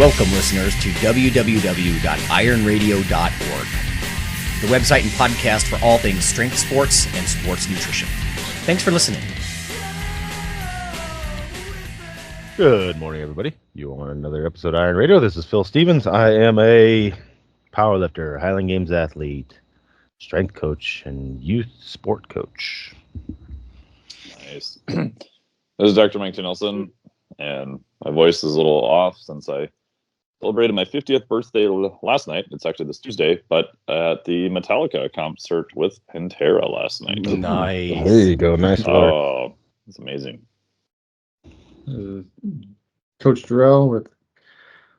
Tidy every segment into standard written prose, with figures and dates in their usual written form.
Welcome, listeners, to www.ironradio.org, the website and podcast for all things strength sports and sports nutrition. Thanks for listening. Good morning, everybody. You on another episode of Iron Radio. This is Phil Stevens. I am a powerlifter, Highland Games athlete, strength coach, and youth sport coach. Nice. This is Dr. Mike Nelson, and my voice is a little off since I celebrated my 50th birthday last night. It's actually this Tuesday, but at the Metallica concert with Pantera last night. Nice. There you go. Nice work. Oh, it's amazing. Coach Durrell with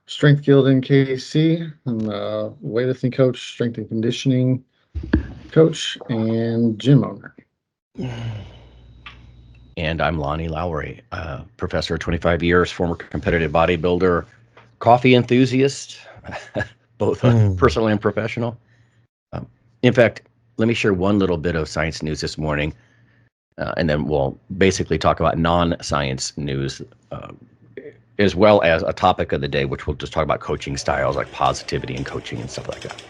Strength Guild in KC. I'm a weightlifting coach, strength and conditioning coach, and gym owner. And I'm Lonnie Lowry, professor, 25 years, former competitive bodybuilder, coffee enthusiast, both personal and professional. In fact, let me share one little bit of science news this morning, and then we'll basically talk about non-science news, as well as a topic of the day, which we'll just talk about coaching styles like positivity and coaching and stuff like that.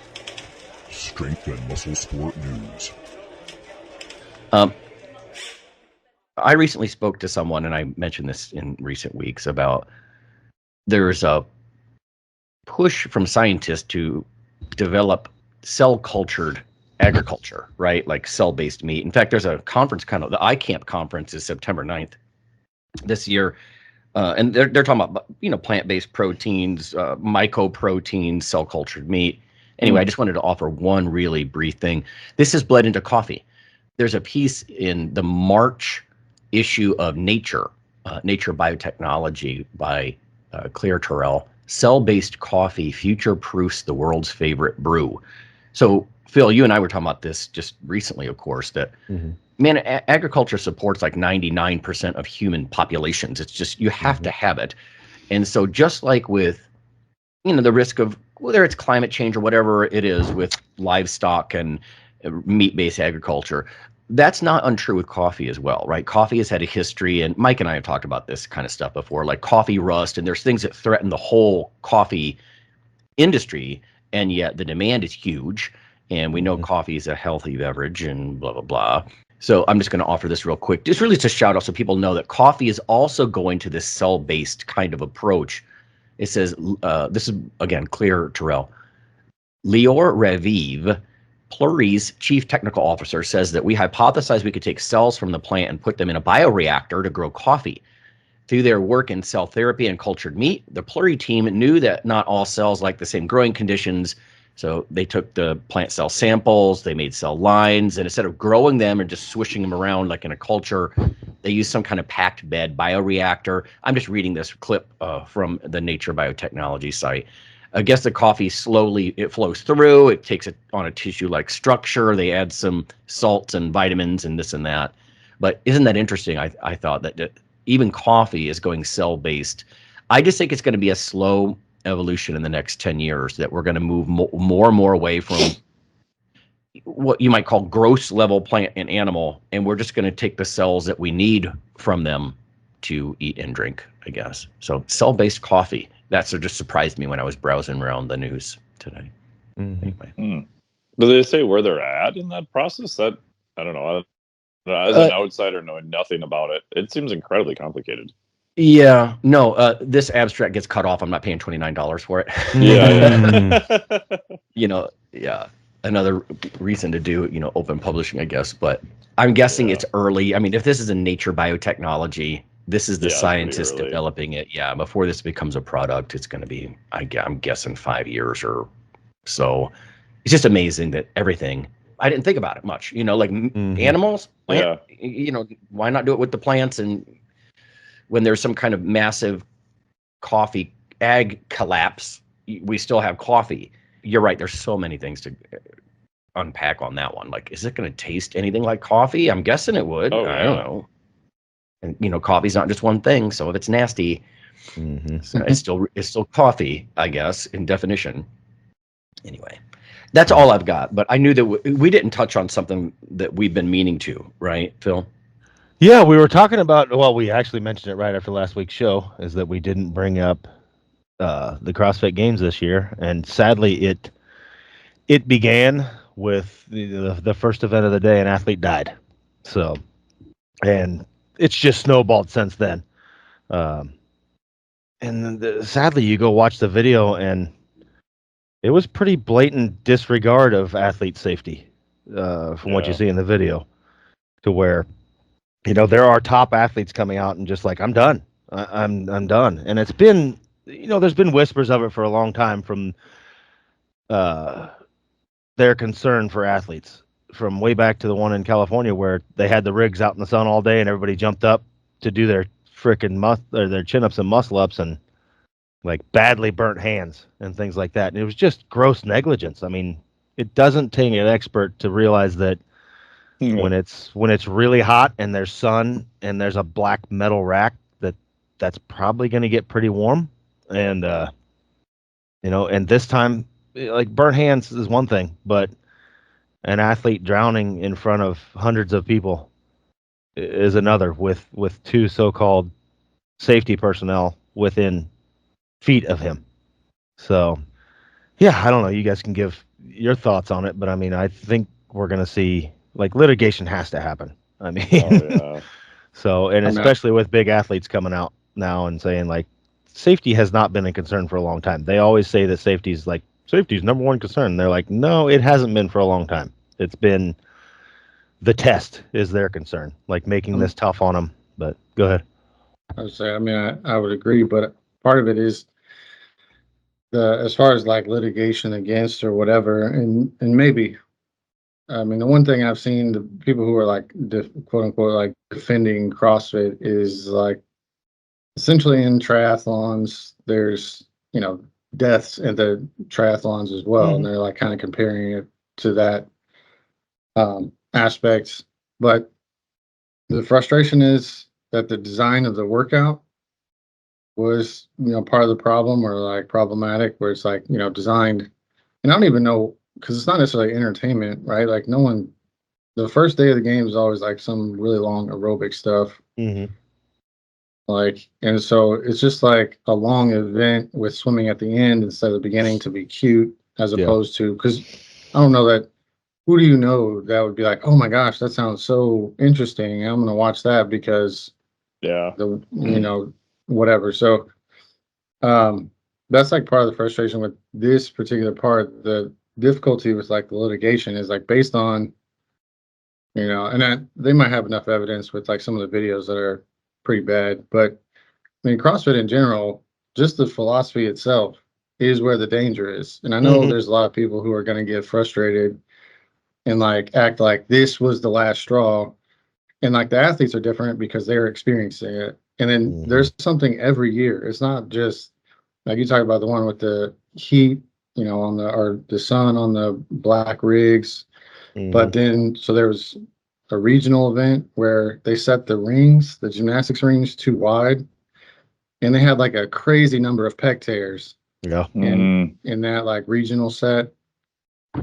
Strength and muscle sport news. I recently spoke to someone, and I mentioned this in recent weeks, about there's a push from scientists to develop cell-cultured agriculture, right? Like cell-based meat. In fact, there's a conference, the iCamp conference is September 9th this year. And they're talking about, plant-based proteins, mycoproteins, cell-cultured meat. Anyway, I just wanted to offer one really brief thing. This has bled into coffee. There's a piece in the March issue of Nature Biotechnology by Claire Terrell. Cell-based coffee future-proofs the world's favorite brew. So, Phil, you and I were talking about this just recently, of course, that, agriculture supports like 99% of human populations. It's just, you have to have it. And so just like with, the risk of, whether it's climate change or whatever it is with livestock and meat-based agriculture, that's not untrue with coffee as well, right? Coffee has had a history, and Mike and I have talked about this kind of stuff before, like coffee rust, and there's things that threaten the whole coffee industry, and yet the demand is huge, and we know coffee is a healthy beverage and blah, blah, blah. So I'm just going to offer this real quick, just really to shout out so people know that coffee is also going to this cell-based kind of approach. It says, this is, again, Claire Terrell, Lior Raviv, Pluri's chief technical officer, says that we hypothesized we could take cells from the plant and put them in a bioreactor to grow coffee. Through their work in cell therapy and cultured meat, the Pluri team knew that not all cells like the same growing conditions. So they took the plant cell samples, they made cell lines, and instead of growing them and just swishing them around like in a culture, they used some kind of packed bed bioreactor. I'm just reading this clip from the Nature Biotechnology site. I guess the coffee slowly, it flows through, it takes it on a tissue-like structure, they add some salts and vitamins and this and that. But isn't that interesting? I thought that even coffee is going cell-based. I just think it's going to be a slow evolution in the next 10 years, that we're going to move more and more away from what you might call gross level plant and animal, and we're just going to take the cells that we need from them to eat and drink, I guess. So cell-based coffee. That just surprised me when I was browsing around the news today. Anyway. Do they say where they're at in that process? That I don't know. As an outsider knowing nothing about it, it seems incredibly complicated. Yeah, no, this abstract gets cut off. I'm not paying $29 for it. Yeah. Another reason to do, open publishing, I guess. But I'm guessing it's early. I mean, if this is in Nature Biotechnology, this is the scientists developing it. Yeah, before this becomes a product, it's going to be, I'm guessing 5 years or so. It's just amazing that everything, I didn't think about it much, like animals, plant, why not do it with the plants? And when there's some kind of massive coffee ag collapse, we still have coffee. You're right. There's so many things to unpack on that one. Like, is it going to taste anything like coffee? I'm guessing it would. I don't know. And coffee's not just one thing. So if it's nasty, it's still coffee, I guess, in definition. Anyway, that's all I've got. But I knew that we didn't touch on something that we've been meaning to, right, Phil? Yeah, we were talking about, well, we actually mentioned it right after last week's show, is that we didn't bring up the CrossFit Games this year, and sadly, it began with the first event of the day. An athlete died, so and it's just snowballed since then. Um, and sadly, you go watch the video, and it was pretty blatant disregard of athlete safety from what you Yeah. see in the video, to where there are top athletes coming out and just like, I'm done. I'm done. And it's been, there's been whispers of it for a long time from uh, their concern for athletes, from way back to the one in California where they had the rigs out in the sun all day and everybody jumped up to do their freaking their chin ups and muscle ups, and like badly burnt hands and things like that. And it was just gross negligence. I mean, it doesn't take an expert to realize that when it's really hot and there's sun and there's a black metal rack, that's probably going to get pretty warm. And and this time, like, burnt hands is one thing, but an athlete drowning in front of hundreds of people is another, with two so-called safety personnel within feet of him. So yeah, I don't know, you guys can give your thoughts on it, but I mean, I think we're going to see, like, litigation has to happen. I mean, Oh, yeah. so, and I mean, especially with big athletes coming out now and saying, like, safety has not been a concern for a long time. They always say that safety's number one concern. They're like, no, it hasn't been for a long time. It's been the test is their concern, like making this tough on them. But go ahead. I would say, I mean, I would agree, but part of it is as far as like litigation against or whatever, and maybe, I mean, the one thing I've seen, the people who are like quote unquote like defending CrossFit is like essentially in triathlons, there's deaths in the triathlons as well, and they're like kind of comparing it to that aspect. But the frustration is that the design of the workout was part of the problem, or like problematic, where it's like designed, and I don't even know, because it's not necessarily entertainment, right? Like, no one, the first day of the game is always like some really long aerobic stuff, like, and so it's just like a long event with swimming at the end instead of the beginning to be cute, as opposed to, because I don't know that, who do you know that would be like, oh my gosh, that sounds so interesting, I'm gonna watch that because Yeah. whatever. So that's like part of the frustration with this particular part. The difficulty with like the litigation is like based on, and they might have enough evidence with like some of the videos that are pretty bad, but I mean, CrossFit in general, just the philosophy itself is where the danger is. And I know there's a lot of people who are going to get frustrated and like act like this was the last straw. And like the athletes are different because they're experiencing it. And then there's something every year. It's not just like you talk about the one with the heat, on the sun on the black rigs. But then, so there was a regional event where they set the rings, the gymnastics rings, too wide, and they had like a crazy number of pec tears in that like regional set.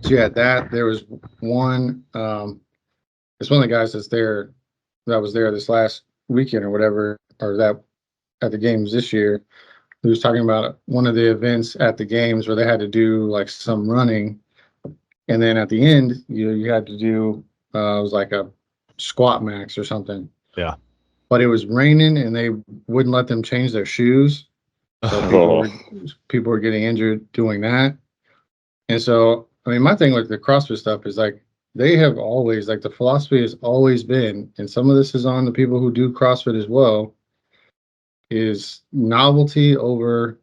So you had that. There was one. It's one of the guys that was there this last weekend or whatever, or that at the games this year, who was talking about one of the events at the games where they had to do like some running, and then at the end you had to do it was like a squat max or something. Yeah. But it was raining and they wouldn't let them change their shoes, so people were getting injured doing that. And so, I mean, my thing with the CrossFit stuff is like, they have always, like, the philosophy has always been, and some of this is on the people who do CrossFit as well, is novelty over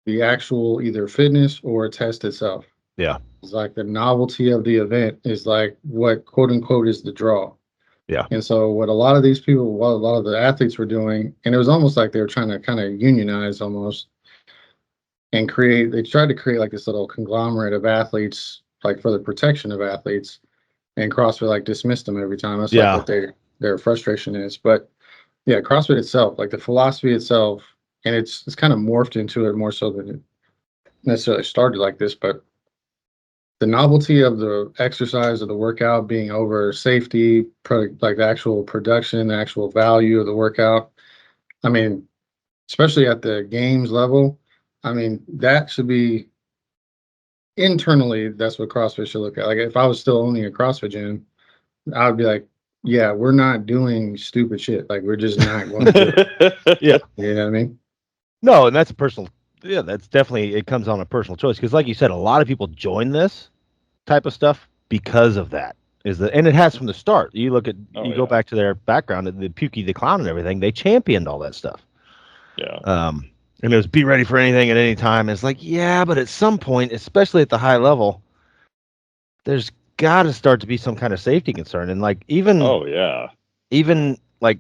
the actual either fitness or test itself. Yeah. It's like the novelty of the event is like what quote unquote is the draw. Yeah. And so what a lot of these people, what a lot of the athletes were doing, and it was almost like they were trying to kind of unionize almost and they tried to create like this little conglomerate of athletes, like for the protection of athletes, and CrossFit like dismissed them every time. That's like what their frustration is. But yeah, CrossFit itself, like the philosophy itself, and it's kind of morphed into it more so than it necessarily started like this, but the novelty of the exercise of the workout being over safety, like the actual production, the actual value of the workout. I mean, especially at the games level, I mean, that should be internally, that's what CrossFit should look at. Like if I was still owning a CrossFit gym, I would be like, yeah, we're not doing stupid shit. Like we're just not going to do it. Yeah. You know what I mean? No, and that's a personal. Yeah, that's definitely, it comes on a personal choice because, like you said, a lot of people join this type of stuff because of that. And it has from the start. You look at, you go back to their background, the Pukey the Clown and everything. They championed all that stuff. Yeah. And it was be ready for anything at any time. It's like, yeah, but at some point, especially at the high level, there's got to start to be some kind of safety concern. And like even like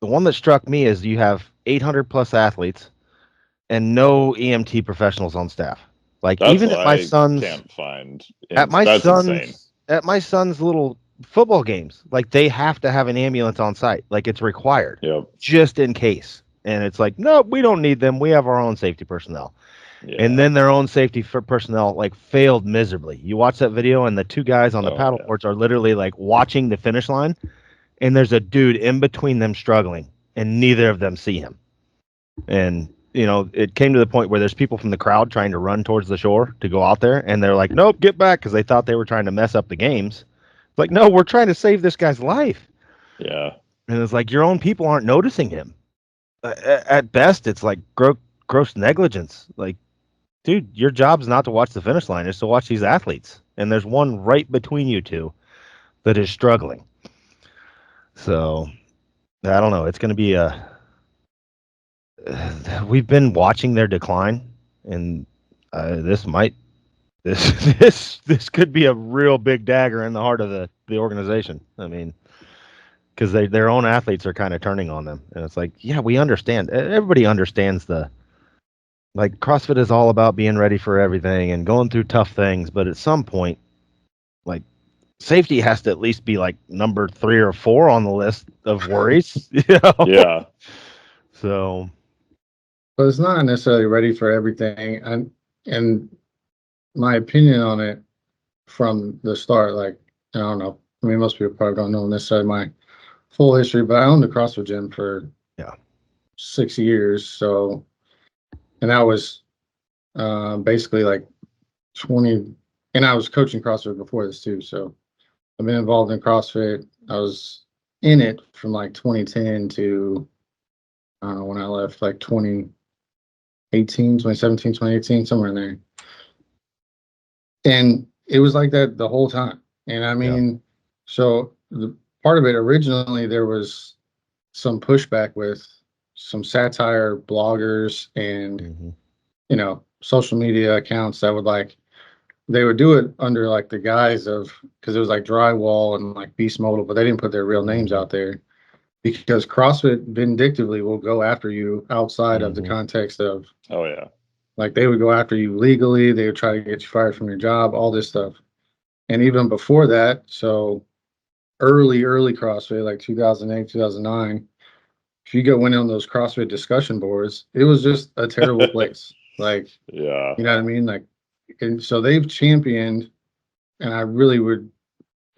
the one that struck me is you have 800 plus athletes and no EMT professionals on staff. Like That's even what at my I son's can't find. that's insane. At my son's little football games, like they have to have an ambulance on site. Like it's required. Yep. Just in case. And it's like, no, we don't need them. We have our own safety personnel. Yeah. And then their own safety personnel like failed miserably. You watch that video and the two guys on the paddle boards are literally like watching the finish line, and there's a dude in between them struggling, and neither of them see him. And you know, it came to the point where there's people from the crowd trying to run towards the shore to go out there, and they're like, nope, get back, because they thought they were trying to mess up the games. Like, no, we're trying to save this guy's life. Yeah. And it's like your own people aren't noticing him. At best, it's like gross negligence. Like, dude, your job's not to watch the finish line, it's to watch these athletes. And there's one right between you two that is struggling. So, I don't know. It's going to be we've been watching their decline, and this could be a real big dagger in the heart of the organization. I mean, because their own athletes are kind of turning on them, and it's like, yeah, we understand. Everybody understands like CrossFit is all about being ready for everything and going through tough things, but at some point, like safety has to at least be like number 3 or 4 on the list of worries. You know? Yeah. So. But it's not necessarily ready for everything. And my opinion on it from the start, like, I don't know. I mean, most people probably don't know necessarily my full history, but I owned a CrossFit gym for 6 years. So, and that was basically like 20, and I was coaching CrossFit before this too. So I've been involved in CrossFit. I was in it from like 2010 to, I don't know, when I left, like 2017, 2018, somewhere in there. And it was like that the whole time. And I mean, so the part of it originally, there was some pushback with some satire bloggers and, you know, social media accounts that would like, they would do it under like the guise of, because it was like Drywall and like Beast Modal, but they didn't put their real names out there because CrossFit vindictively will go after you outside of the context of, like they would go after you legally, they would try to get you fired from your job, all this stuff. And even before that, so early CrossFit, like 2008, 2009, if you went on those CrossFit discussion boards, it was just a terrible place. Like, you know what I mean? Like, and so they've championed, and I really would,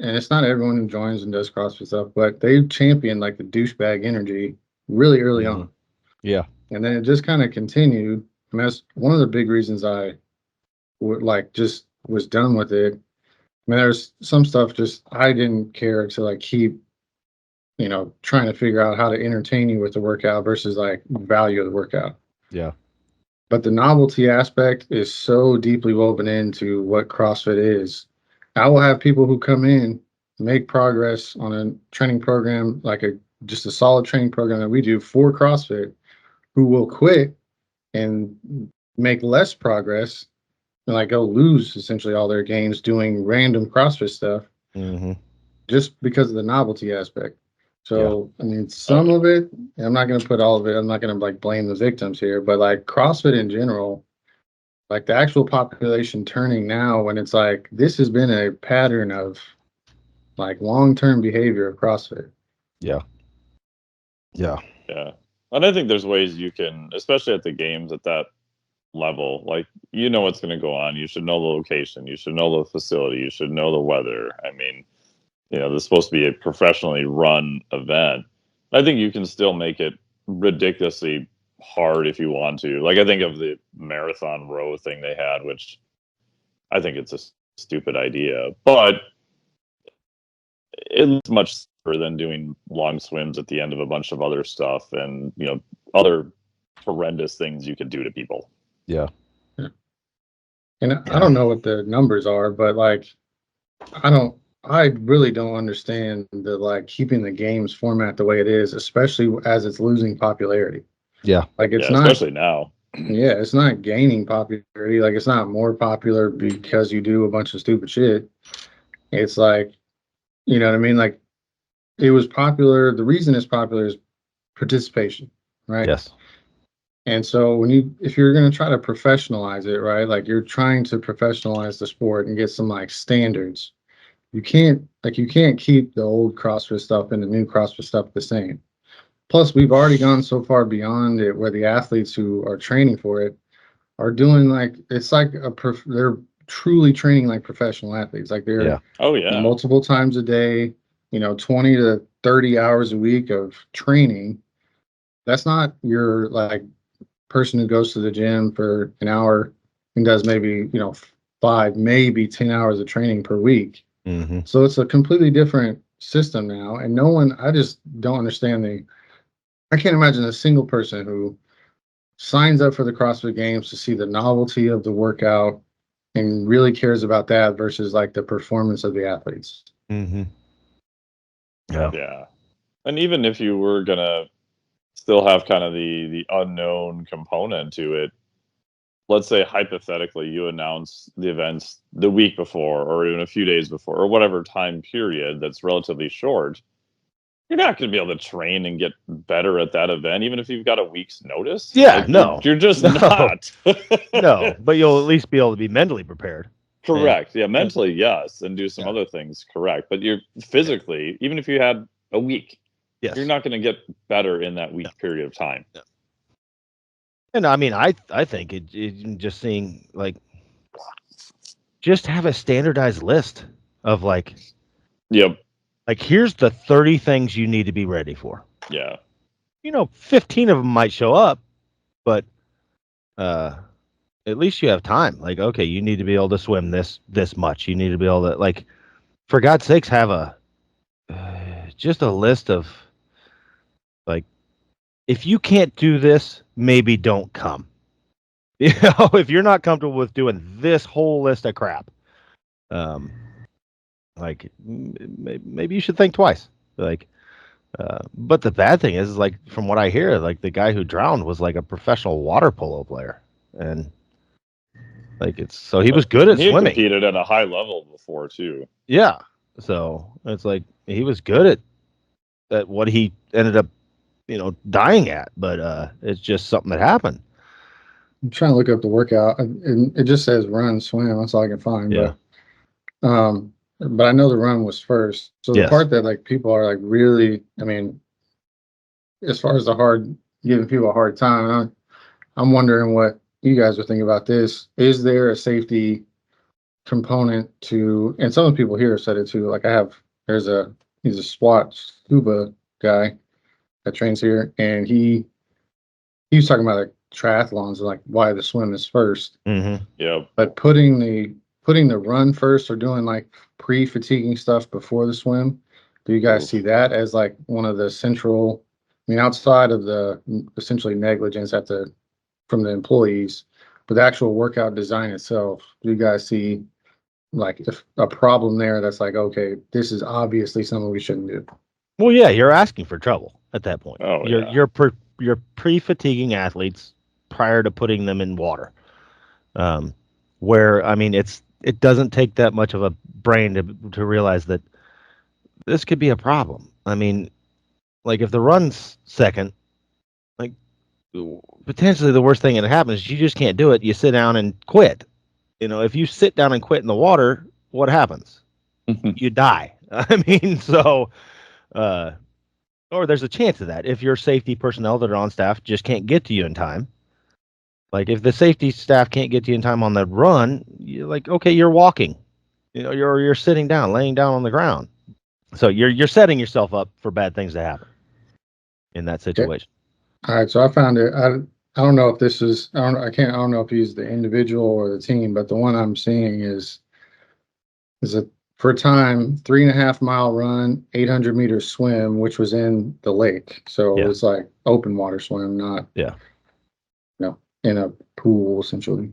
and it's not everyone who joins and does CrossFit stuff, but they've championed like the douchebag energy really early on. Yeah. And then it just kind of continued. And that's one of the big reasons I would like just was done with it. I mean, there's some stuff just I didn't care to like keep, you know, trying to figure out how to entertain you with the workout versus like value of the workout. Yeah. But the novelty aspect is so deeply woven into what CrossFit is. I will have people who come in, make progress on a training program, like just a solid training program that we do for CrossFit, who will quit and make less progress and like go lose essentially all their gains doing random CrossFit stuff just because of the novelty aspect. So, I mean, some of it, I'm not going to put all of it, I'm not going to like blame the victims here, but like CrossFit in general, like the actual population turning now when it's like, this has been a pattern of like long-term behavior of CrossFit. Yeah. And I think there's ways you can, especially at the games at that level, like, you know what's going to go on. You should know the location. You should know the facility. You should know the weather. I mean, you know, this is supposed to be a professionally run event. I think you can still make it ridiculously hard if you want to. Like, I think of the marathon row thing they had, which I think it's a stupid idea, but it's much safer than doing long swims at the end of a bunch of other stuff and, other horrendous things you could do to people. Yeah. And I don't know what the numbers are, but like, I really don't understand the like keeping the games format the way it is, especially as it's losing popularity. Yeah. Like it's Yeah, not, especially now. yeah, it's not gaining popularity. Like it's not more popular because you do a bunch of stupid shit. It's like, you know what I mean? Like it was popular. The reason it's popular is participation, right? Yes. And so if you're going to try to professionalize it, right? Like you're trying to professionalize the sport and get some like standards. You can't keep the old CrossFit stuff and the new CrossFit stuff the same. Plus, we've already gone so far beyond it where the athletes who are training for it are doing like it's like they're truly training like professional athletes. Like they're Oh yeah. multiple times a day, 20 to 30 hours a week of training. That's not your like person who goes to the gym for an hour and does maybe 5, maybe 10 hours of training per week. Mm-hmm. So it's a completely different system now, and I just don't understand I can't imagine a single person who signs up for the CrossFit Games to see the novelty of the workout and really cares about that versus like the performance of the athletes. Mm-hmm. Yeah. Yeah. And even if you were gonna still have kind of the unknown component to it, let's say hypothetically you announce the events the week before or even a few days before or whatever time period that's relatively short, you're not going to be able to train and get better at that event, even if you've got a week's notice. Yeah, Like, no. You're just No. not. No, but you'll at least be able to be mentally prepared. Correct. Yeah, mentally, yes, and do some Yeah. other things. Correct. But you're physically, even if you had a week, Yes. you're not going to get better in that week period of time. Yeah. And I mean, I think it just seeing like, just have a standardized list of like, Yep. like here's the 30 things you need to be ready for. Yeah. 15 of them might show up, but at least you have time. Like, okay, you need to be able to swim this much. You need to be able to, like, for God's sakes, have a just a list of like, if you can't do this, maybe don't come. If you're not comfortable with doing this whole list of crap, like maybe you should think twice. Like, but the bad thing is like, from what I hear, like the guy who drowned was like a professional water polo player, and like he was good at He had swimming. competed at a high level before too. Yeah, so it's like he was good at what he ended up, dying at. But it's just something that happened. I'm trying to look up the workout, and it just says run, swim. That's all I can find. Yeah. But I know the run was first. So the Yes. part that like people are like really, I mean, as far as giving people a hard time, I'm wondering what you guys are thinking about this. Is there a safety component to, and some of the people here have said it too. Like he's a SWAT scuba guy that trains here, and he was talking about like triathlons, like why the swim is first. Mm-hmm. Yep. But putting the run first or doing like pre-fatiguing stuff before the swim, do you guys see that as like one of the central, I mean, outside of the essentially negligence from the employees, but the actual workout design itself, do you guys see like if a problem there that's like, okay, this is obviously something we shouldn't do? Well, yeah, you're asking for trouble at that point. Oh, you're yeah. you're pre-fatiguing athletes prior to putting them in water. Where I mean, it doesn't take that much of a brain to realize that this could be a problem. I mean, like if the run's second, like potentially the worst thing that happens is you just can't do it. You sit down and quit. If you sit down and quit in the water, what happens? You die. I mean, so, or there's a chance of that if your safety personnel that are on staff just can't get to you in time. Like if the safety staff can't get to you in time on the run, you're like, okay, you're walking, you're sitting down, laying down on the ground. So you're setting yourself up for bad things to happen in that situation. All right, so I found it. I don't know if this is, I don't know if he's the individual or the team, but the one I'm seeing is a for time 3.5 mile run, 800 meter swim, which was in the lake. So Yeah. it's like open water swim, not Yeah. in a pool essentially.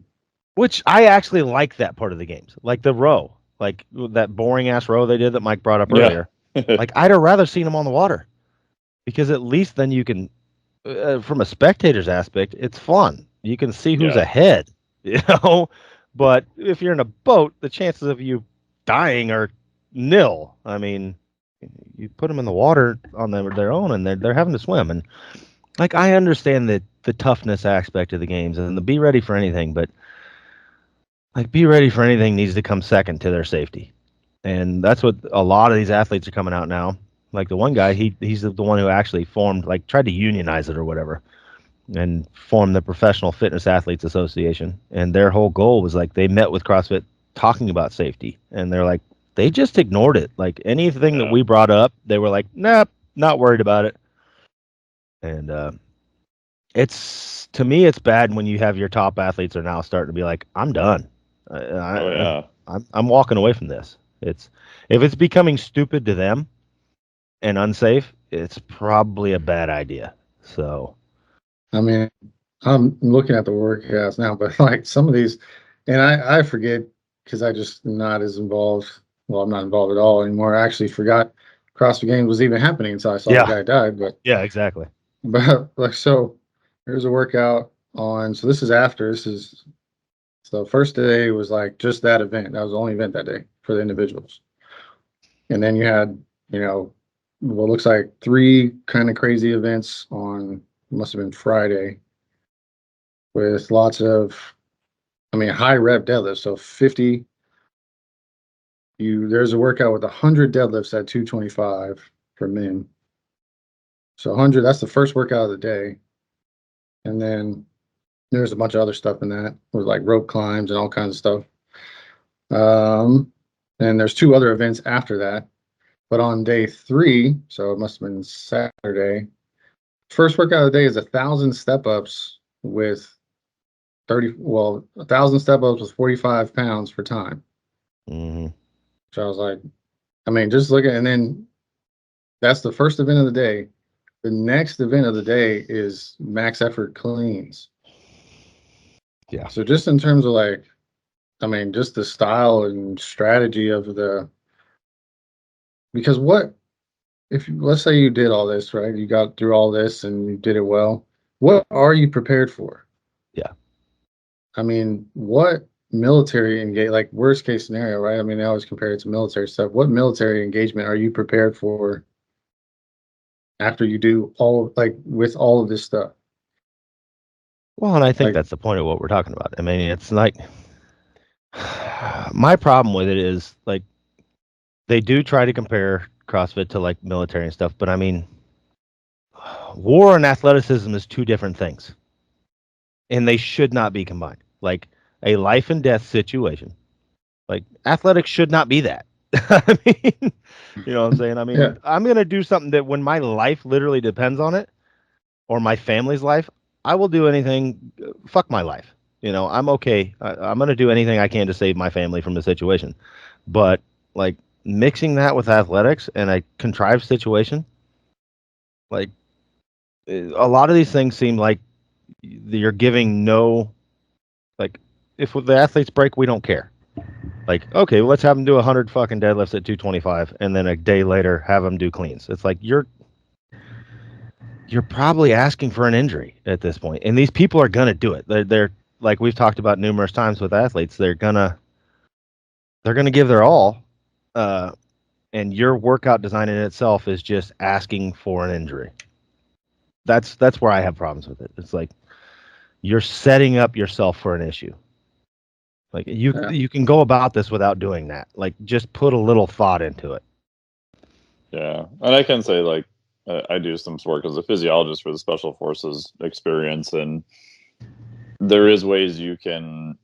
Which I actually like that part of the games, like the row, like that boring ass row they did that Mike brought up earlier. Like I'd have rather seen them on the water, because at least then you can, from a spectator's aspect, it's fun. You can see who's Yeah. ahead, you know. But if you're in a boat, the chances of you dying are nil. I mean, you put them in the water on their own, and they're having to swim. And like I understand the toughness aspect of the games and the be ready for anything, but like be ready for anything needs to come second to their safety. And that's what a lot of these athletes are coming out now. Like the one guy, he's the one who actually formed, like tried to unionize it or whatever, and formed the Professional Fitness Athletes Association. And their whole goal was like they met with CrossFit talking about safety, and they're like they just ignored it. Like anything that we brought up, they were like, nope, not worried about it. And it's, to me, it's bad when you have your top athletes are now starting to be like, I'm done. I'm walking away from this. It's, if it's becoming stupid to them and unsafe, it's probably a bad idea. So, I mean, I'm looking at the workouts now, but like some of these, and I forget because I just not as involved. Well, I'm not involved at all anymore. I actually forgot CrossFit Games was even happening until I saw Yeah. the guy died. yeah, exactly. But like, so there's a workout on. So this is after. So first day was like just that event. That was the only event that day for the individuals. And then you had, what looks like three kind of crazy events on, must have been Friday, with lots of, high rep deadlifts. So 50, there's a workout with 100 deadlifts at 225 for men. So 100, that's the first workout of the day. And then there's a bunch of other stuff in that with like rope climbs and all kinds of stuff. And there's two other events after that. But on day 3, so it must have been Saturday, first workout of the day is 1,000 step ups with 1,000 step ups with 45 pounds for time. Mm-hmm. So I was like, just look at, and then that's the first event of the day. The next event of the day is max effort cleans. Yeah. So just in terms of like, just the style and strategy of because let's say you did all this, right? You got through all this and you did it well. What are you prepared for? Yeah. What military like worst case scenario, right? They always compare it to military stuff. What military engagement are you prepared for after you do with all of this stuff? Well, and I think Like, that's the point of what we're talking about. It's like my problem with it is like they do try to compare CrossFit to like military and stuff, but war and athleticism is two different things, and they should not be combined. Like a life and death situation, like athletics should not be that. You know what I'm saying? yeah, I'm gonna do something that when my life literally depends on it, or my family's life, I will do anything. Fuck my life. I'm okay. I'm gonna do anything I can to save my family from the situation. But like mixing that with athletics and a contrived situation, like a lot of these things seem like you're giving no, like, if the athletes break, we don't care. Like, okay, well, let's have them do 100 fucking deadlifts at 225, and then a day later have them do cleans. It's like you're probably asking for an injury at this point, and these people are gonna do it. They're like we've talked about numerous times with athletes. They're gonna give their all, and your workout design in itself is just asking for an injury. That's where I have problems with it. It's like you're setting up yourself for an issue. Like you can go about this without doing that. Like just put a little thought into it. Yeah, and I can say like I do some work as a physiologist for the Special Forces experience, and there is ways you can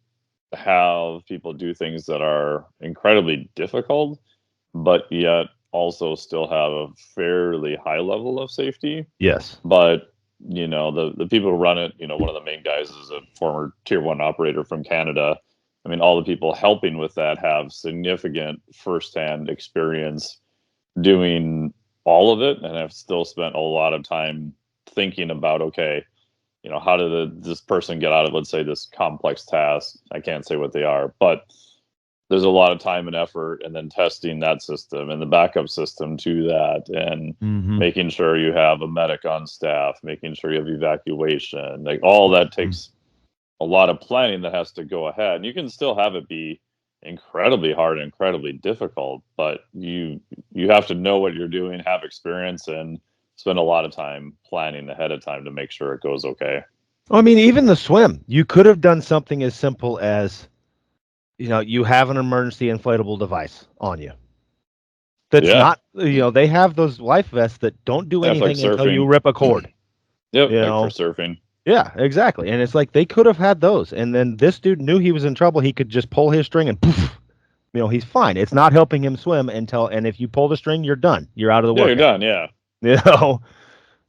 have people do things that are incredibly difficult, but yet also still have a fairly high level of safety. Yes. But the people who run it, one of the main guys is a former tier 1 operator from Canada. I mean, all the people helping with that have significant firsthand experience doing all of it, and have still spent a lot of time thinking about, okay, how did this person get out of, let's say, this complex task? I can't say what they are, but there's a lot of time and effort, and then testing that system and the backup system to that, and making sure you have a medic on staff, making sure you have evacuation, like all that takes a lot of planning that has to go ahead. And you can still have it be incredibly hard and incredibly difficult, but you have to know what you're doing, have experience, and spend a lot of time planning ahead of time to make sure it goes okay. I mean, even the swim, you could have done something as simple as, you have an emergency inflatable device on you. That's not, they have those life vests that don't do anything until you rip a cord. Yep, for surfing. Yeah, exactly. And it's like they could have had those. And then this dude knew he was in trouble. He could just pull his string and poof, he's fine. It's not helping him swim and if you pull the string, you're done. You're out of the workout. You're done, yeah.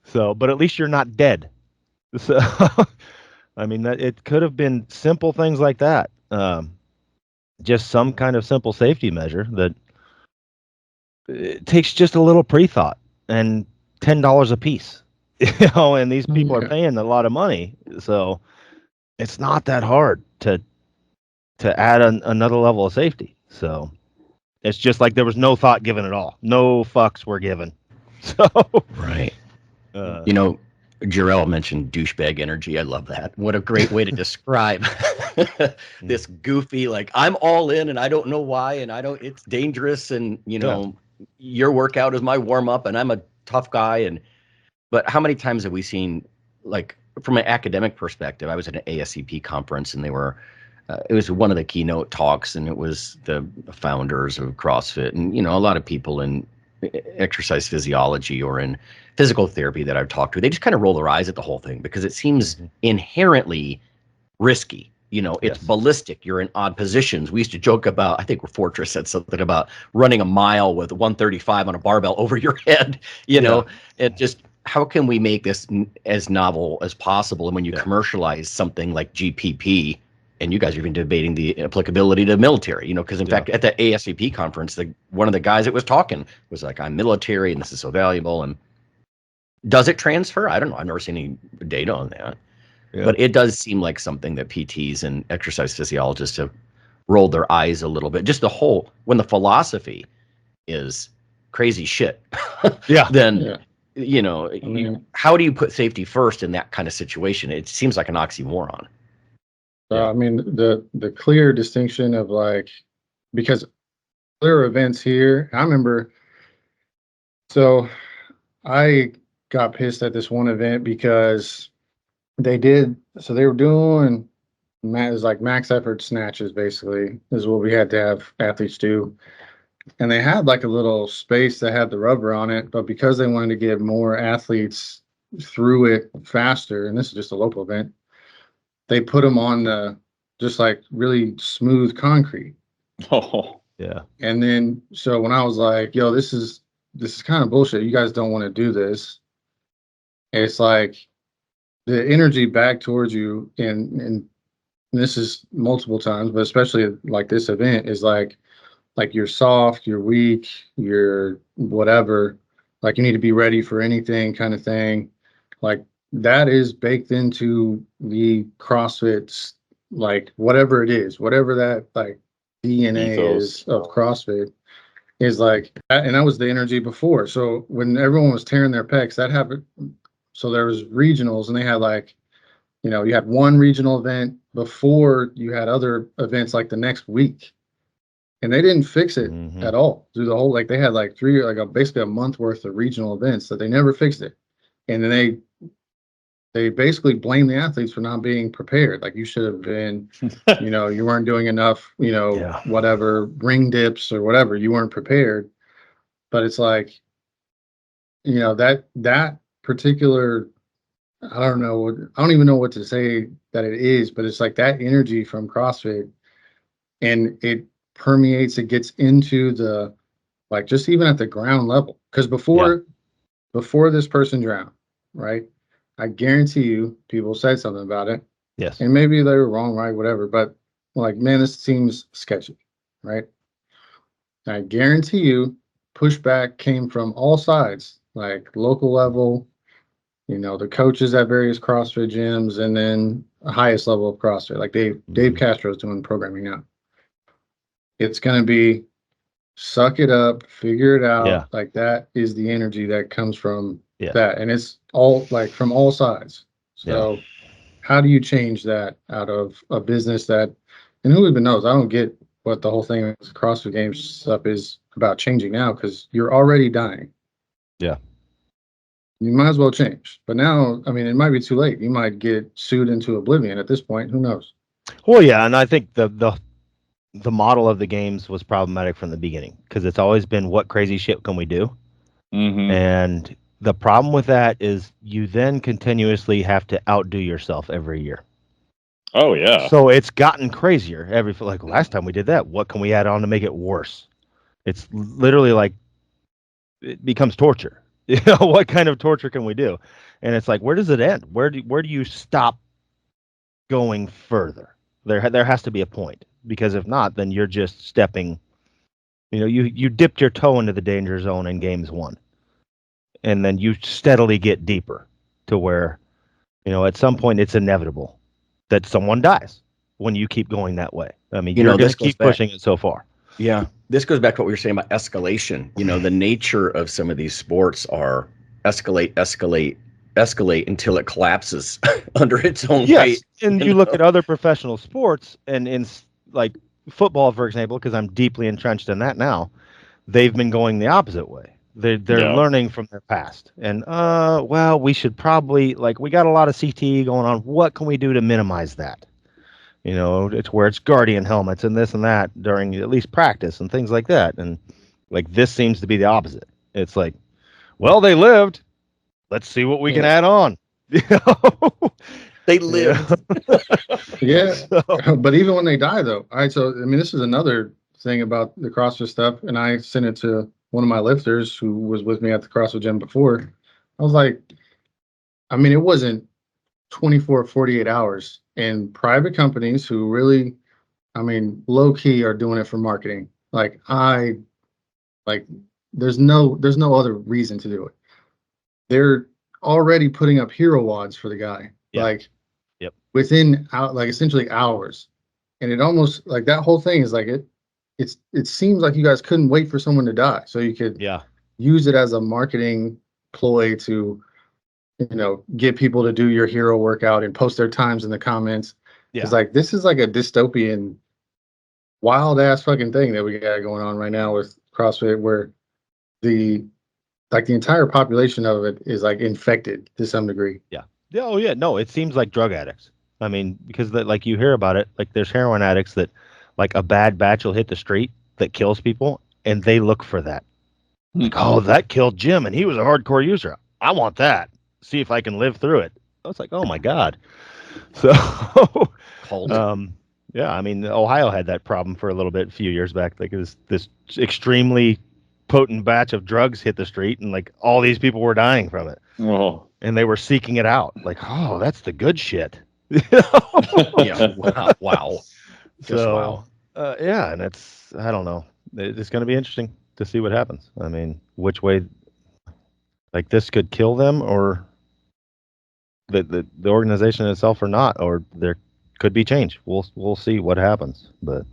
So, but at least you're not dead. So, I mean, it could have been simple things like that. Just some kind of simple safety measure that it takes just a little pre-thought and $10 a piece, and these people are paying a lot of money. So it's not that hard to add another level of safety. So it's just like there was no thought given at all. No fucks were given. So, right. Jarrell mentioned douchebag energy. I love that. What a great way to describe this goofy, like, I'm all in and I don't know why, and it's dangerous, and your workout is my warm up and I'm a tough guy. But how many times have we seen, like, from an academic perspective, I was at an ASCP conference and it was one of the keynote talks, and it was the founders of CrossFit, and a lot of people in exercise physiology or in physical therapy that I've talked to, they just kind of roll their eyes at the whole thing because it seems inherently risky. It's ballistic. You're in odd positions. We used to joke about, I think Fortress said something about running a mile with 135 on a barbell over your head. It just, how can we make this as novel as possible? And when you commercialize something like GPP, and you guys are even debating the applicability to military, because in fact, at the ASCP conference, one of the guys that was talking was like, I'm military and this is so valuable. And does it transfer? I don't know. I've never seen any data on that. Yeah. But it does seem like something that PTs and exercise physiologists have rolled their eyes a little bit. Just when the philosophy is crazy shit, then, how do you put safety first in that kind of situation? It seems like an oxymoron. I mean, the clear distinction of, like, because there are events here. I remember, so I got pissed at this one event because they were doing max effort snatches, basically, is what we had to have athletes do. And they had like a little space that had the rubber on it, but because they wanted to get more athletes through it faster, and this is just a local event, they put them on the just like really smooth concrete. Oh, yeah. And then, so when I was like, yo, this is kind of bullshit. You guys don't want to do this. It's like the energy back towards you, and this is multiple times, but especially like this event is like you're soft, you're weak, you're whatever, like you need to be ready for anything kind of thing. Like that is baked into the CrossFit's, like whatever it is, whatever that like DNA is of CrossFit is like that. And that was the energy before. So when everyone was tearing their pecs, that happened. So there was regionals, and they had like, you had one regional event before you had other events like the next week, and they didn't fix it at all through the whole, like they had like basically a month worth of regional events that they never fixed it. And then they basically blame the athletes for not being prepared. Like, you should have been, you weren't doing enough, whatever, ring dips or whatever, you weren't prepared. But it's like, that particular, I don't even know what to say that it is, but it's like that energy from CrossFit, and it permeates, it gets into the, like, just even at the ground level. Because before this person drowned, right? I guarantee you people said something about it. Yes. And maybe they were wrong, right? Whatever. But like, man, this seems sketchy, right? And I guarantee you pushback came from all sides, like local level, the coaches at various CrossFit gyms, and then the highest level of CrossFit. Like Dave Castro's doing programming now. It's going to be suck it up, figure it out. Yeah. Like that is the energy that comes from Yes. that. And it's all like from all sides. So Yeah. how do you change that out of a business that, and who even knows? I don't get what the whole thing with CrossFit Games stuff is about changing now, because you're already dying. Yeah. You might as well change. But now, I mean, it might be too late. You might get sued into oblivion at this point. Who knows? Well, yeah, and I think the model of the games was problematic from the beginning, because it's always been, what crazy shit can we do? Mm-hmm. And the problem with that is you then continuously have to outdo yourself every year. Oh yeah. So it's gotten crazier like last time we did that. What can we add on to make it worse? It's literally like it becomes torture. What kind of torture can we do? And it's like, where does it end? Where do you stop going further? There has to be a point, because if not, then you're just stepping. You dipped your toe into the danger zone in games 1, and then you steadily get deeper to where, at some point it's inevitable that someone dies when you keep going that way. I mean, you're going to keep pushing it so far. Yeah, this goes back to what we were saying about escalation. The nature of some of these sports are escalate, escalate, escalate until it collapses under its own weight. And you look at other professional sports, and in like football, for example, because I'm deeply entrenched in that now, they've been going the opposite way. They're learning from their past, and well, we should probably, like, we got a lot of CTE going on. What can we do to minimize that? It's where it's Guardian helmets and this and that during at least practice and things like that. And like, this seems to be the opposite. It's like, well, they lived. Let's see what we can add on. They lived. Yeah. So, but even when they die, though, all right. So, I mean, this is another thing about the CrossFit stuff. And I sent it to one of my lifters who was with me at the CrossFit gym before. I was like, I mean, it wasn't 24, 48 hours. And private companies who really, I mean, low key are doing it for marketing. Like, there's no other reason to do it. They're already putting up hero wads for the guy. Yeah. Like, within essentially hours. And it almost, like, that whole thing is like, it seems like you guys couldn't wait for someone to die so you could use it as a marketing ploy to get people to do your hero workout and post their times in the comments. It's like, this is like a dystopian wild ass fucking thing that we got going on right now with CrossFit, where the entire population of it is like infected to some degree. Yeah. Oh yeah. No, it seems like drug addicts. I mean, because like, you hear about it, like there's heroin addicts that, like, a bad batch will hit the street that kills people, and they look for that. Like, oh, that killed Jim, and he was a hardcore user. I want that. See if I can live through it. I was like, oh my God. So, yeah, I mean, Ohio had that problem for a little bit a few years back. Like, this extremely potent batch of drugs hit the street, and like all these people were dying from it. Oh. And they were seeking it out. Like, oh, that's the good shit. Yeah. Wow. So, yeah, and I don't know. It's going to be interesting to see what happens. I mean, which way, like, this could kill them, or the organization itself, or not, or there could be change. We'll see what happens. But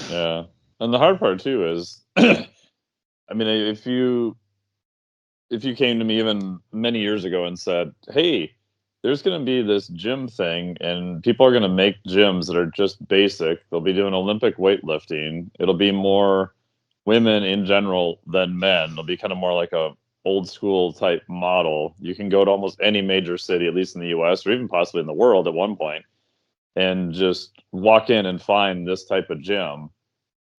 yeah, and the hard part too is, I mean, if you came to me even many years ago and said, hey, there's going to be this gym thing, and people are going to make gyms that are just basic. They'll be doing Olympic weightlifting. It'll be more women in general than men. It'll be kind of more like a old school type model. You can go to almost any major city, at least in the US, or even possibly in the world at one point, and just walk in and find this type of gym.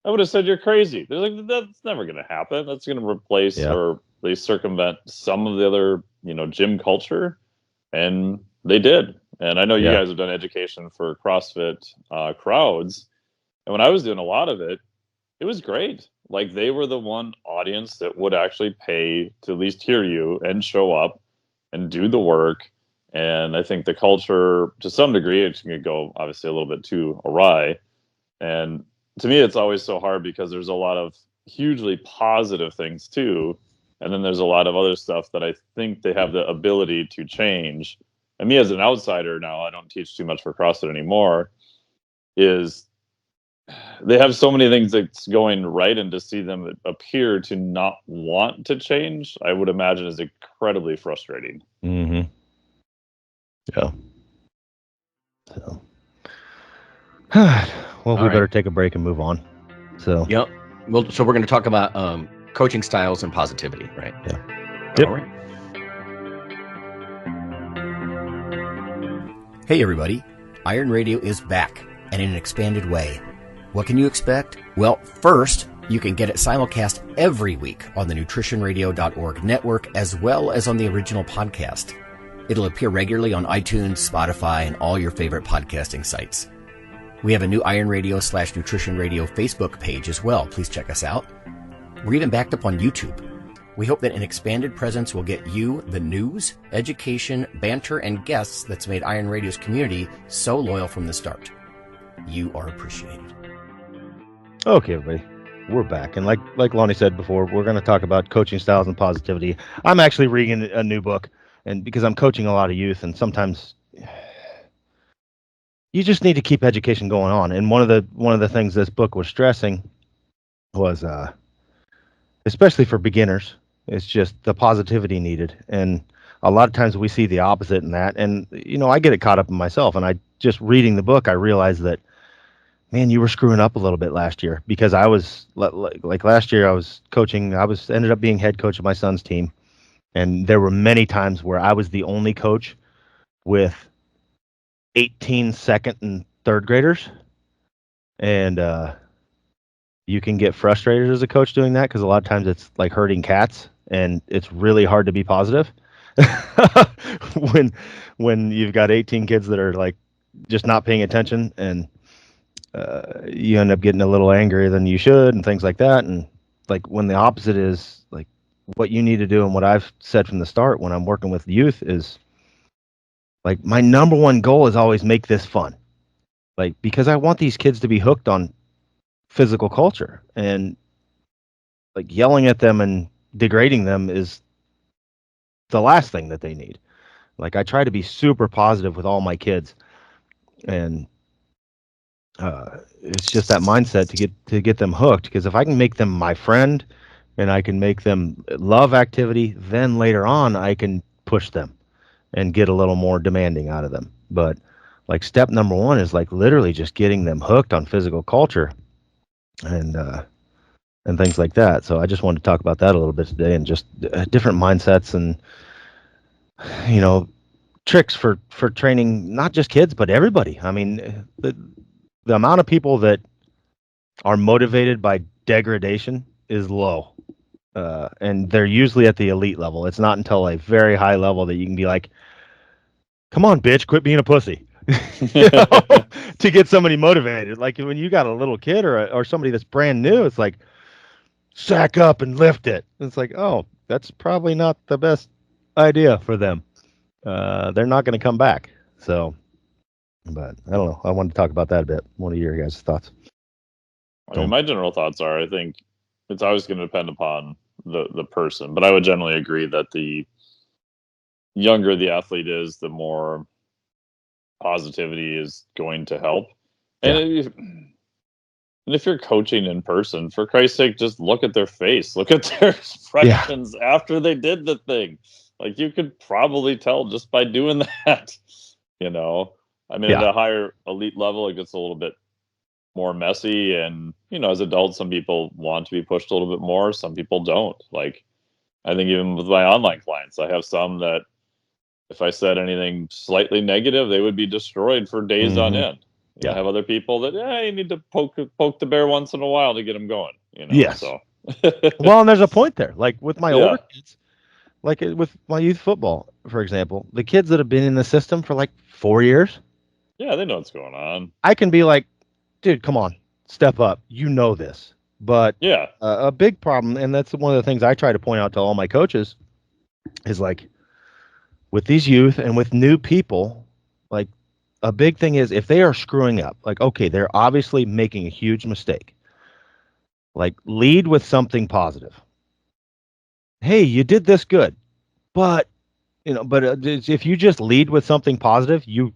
I would have said you're crazy. They're like, that's never going to happen. That's going to replace or at least circumvent some of the other, gym culture. And they did. And I know you guys have done education for CrossFit crowds. And when I was doing a lot of it, it was great. Like, they were the one audience that would actually pay to at least hear you and show up and do the work. And I think the culture, to some degree, it can go obviously a little bit too awry. And to me, it's always so hard because there's a lot of hugely positive things too. And then there's a lot of other stuff that I think they have the ability to change. And me as an outsider now, I don't teach too much for CrossFit anymore, is they have so many things that's going right, and to see them appear to not want to change, I would imagine is incredibly frustrating. Mm-hmm. Yeah. So, well, we better take a break and move on. So, yep. Well, so we're going to talk about coaching styles and positivity, right? Yeah. Yep. All right. Hey, everybody. Iron Radio is back, and in an expanded way. What can you expect? Well, first, you can get it simulcast every week on the nutritionradio.org network, as well as on the original podcast. It'll appear regularly on iTunes, Spotify, and all your favorite podcasting sites. We have a new Iron Radio / Nutrition Radio Facebook page as well. Please check us out. We're even backed up on YouTube. We hope that an expanded presence will get you the news, education, banter, and guests that's made Iron Radio's community so loyal from the start. You are appreciated. Okay, everybody, we're back. And like Lonnie said before, we're going to talk about coaching styles and positivity. I'm actually reading a new book, and because I'm coaching a lot of youth, and sometimes you just need to keep education going on. And one of the things this book was stressing was, especially for beginners, it's just the positivity needed. And a lot of times we see the opposite in that. And, I get it caught up in myself. And I just reading the book, I realized that, man, you were screwing up a little bit last year, because I was like last year I was coaching. Ended up being head coach of my son's team. And there were many times where I was the only coach with 18 second and third graders. And, you can get frustrated as a coach doing that, because a lot of times it's like herding cats, and it's really hard to be positive when you've got 18 kids that are like just not paying attention, and you end up getting a little angrier than you should and things like that. And like when the opposite is like what you need to do, and what I've said from the start when I'm working with youth is like my number one goal is always make this fun, like because I want these kids to be hooked on physical culture, and like yelling at them and degrading them is the last thing that they need. Like I try to be super positive with all my kids, and it's just that mindset to get them hooked, because if I can make them my friend and I can make them love activity, then later on I can push them and get a little more demanding out of them. But like step number one is like literally just getting them hooked on physical culture and things like that. So I just wanted to talk about that a little bit today, and just different mindsets and tricks for training not just kids but everybody. I mean, the amount of people that are motivated by degradation is low, and they're usually at the elite level. It's not until a very high level that you can be like, "Come on, bitch, quit being a pussy." To get somebody motivated. Like when you got a little kid or somebody that's brand new, it's like, sack up and lift it. It's like, oh, that's probably not the best idea for them. They're not going to come back. So, but I don't know. I wanted to talk about that a bit. What are your guys' thoughts? I mean, my general thoughts are, I think it's always going to depend upon the person, but I would generally agree that the younger the athlete is, the more positivity is going to help. And if you're coaching in person, for Christ's sake, just look at their face, look at their expressions after they did the thing. Like you could probably tell just by doing that, I mean, at a higher elite level, it gets a little bit more messy. And, as adults, some people want to be pushed a little bit more. Some people don't. Like, I think even with my online clients, I have some that if I said anything slightly negative, they would be destroyed for days on end. I have other people that, you need to poke the bear once in a while to get them going. Yes. So. Well, and there's a point there. Like with my older kids, like with my youth football, for example, the kids that have been in the system for like 4 years. Yeah, they know what's going on. I can be like, dude, come on, step up. You know this. But a big problem, and that's one of the things I try to point out to all my coaches, is like, with these youth and with new people, like a big thing is if they are screwing up, like, okay, they're obviously making a huge mistake. Like, lead with something positive. Hey, you did this good, but if you just lead with something positive, you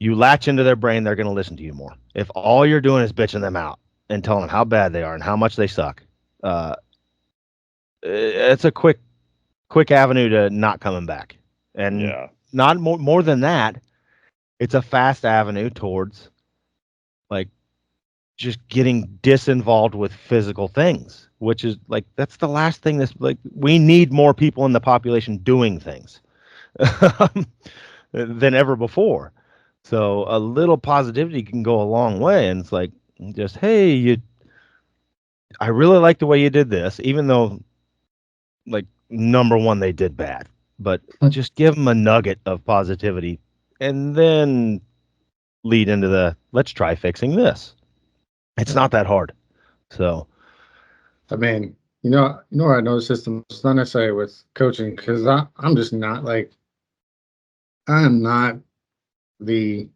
latch into their brain, they're going to listen to you more. If all you're doing is bitching them out and telling them how bad they are and how much they suck, it's a quick avenue to not coming back. And Yeah. not more than that, it's a fast avenue towards like just getting disinvolved with physical things, which is like that's the last thing that's like we need more people in the population doing things than ever before. So a little positivity can go a long way, and it's like just hey, I really like the way you did this, even though like number one they did bad, but just give them a nugget of positivity, and then lead into the let's try fixing this. It's not that hard. So I mean, where I noticed this the most, not necessarily with coaching, because I'm just not like, I am not the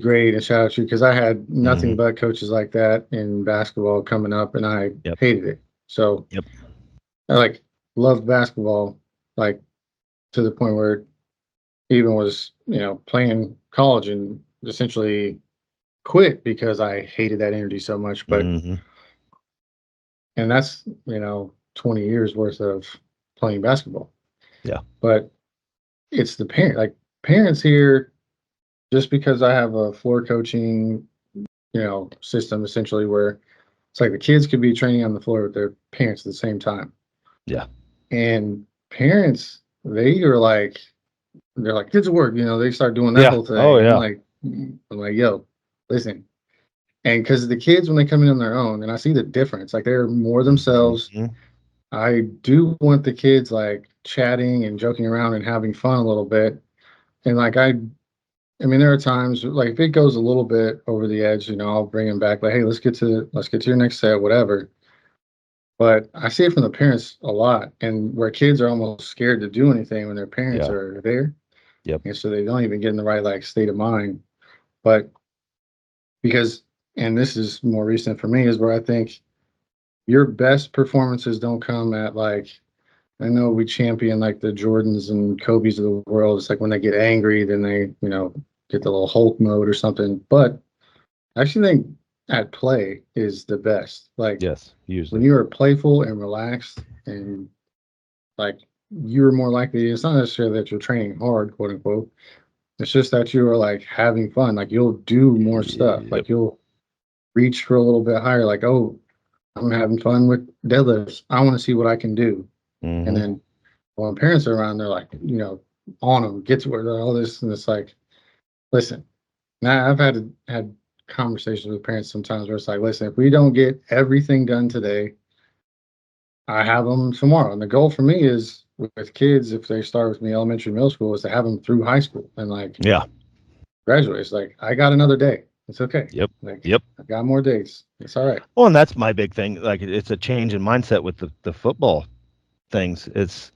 grade and shout out you because I had nothing but coaches like that in basketball coming up, and I Yep. hated it. So Yep. I like loved basketball, like to the point where even was playing college and essentially quit because I hated that energy so much. But Mhm. and that's 20 years worth of playing basketball. Yeah. But it's the parents here, just because I have a floor coaching system essentially where it's like the kids could be training on the floor with their parents at the same time. Yeah. And parents, they're like kids at work, they start doing that Yeah. whole thing. Oh, yeah. I'm like, yo, listen. And because the kids, when they come in on their own, and I see the difference, like they're more themselves. Mhm. I do want the kids like chatting and joking around and having fun a little bit. And like I mean, there are times like if it goes a little bit over the edge, I'll bring them back. Like, hey, let's get to your next set, whatever. But I see it from the parents a lot, and where kids are almost scared to do anything when their parents Yeah. are there, Yep. and so they don't even get in the right like state of mind. But because, and this is more recent for me, is where I think your best performances don't come at like. I know we champion like the Jordans and Kobe's of the world. It's like when they get angry, then they, get the little Hulk mode or something. But I actually think at play is the best. Like Yes. when Usually. you are playful and relaxed and like you're more likely, it's not necessarily that you're training hard, quote unquote. It's just that you are like having fun. Like you'll do more stuff. Yep. Like you'll reach for a little bit higher. Like, oh, I'm having fun with deadlifts. I want to see what I can do. And Mhm. then when parents are around, they're like, on them, get to where all this, and it's like, listen. Now I've had conversations with parents sometimes where it's like, listen, if we don't get everything done today, I have them tomorrow. And the goal for me is with kids, if they start with me elementary, middle school, is to have them through high school and like Yeah. graduate. It's like I got another day. It's okay. Yep. Like Yep. I got more days. It's all right. Well, and that's my big thing. Like it's a change in mindset with the football things. It's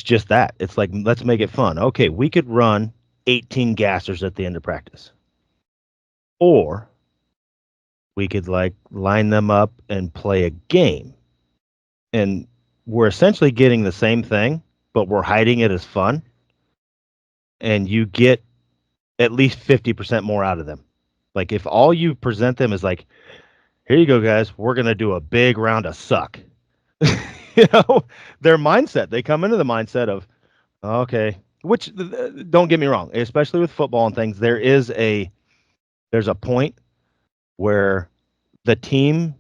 just that. It's like let's make it fun. Okay, we could run 18 gassers at the end of practice. Or we could like line them up and play a game. And we're essentially getting the same thing, but we're hiding it as fun. And you get at least 50% more out of them. Like if all you present them is like, here you go, guys, we're going to do a big round of suck. Their mindset, they come into the mindset of, okay, which don't get me wrong, especially with football and things, there's a point where the team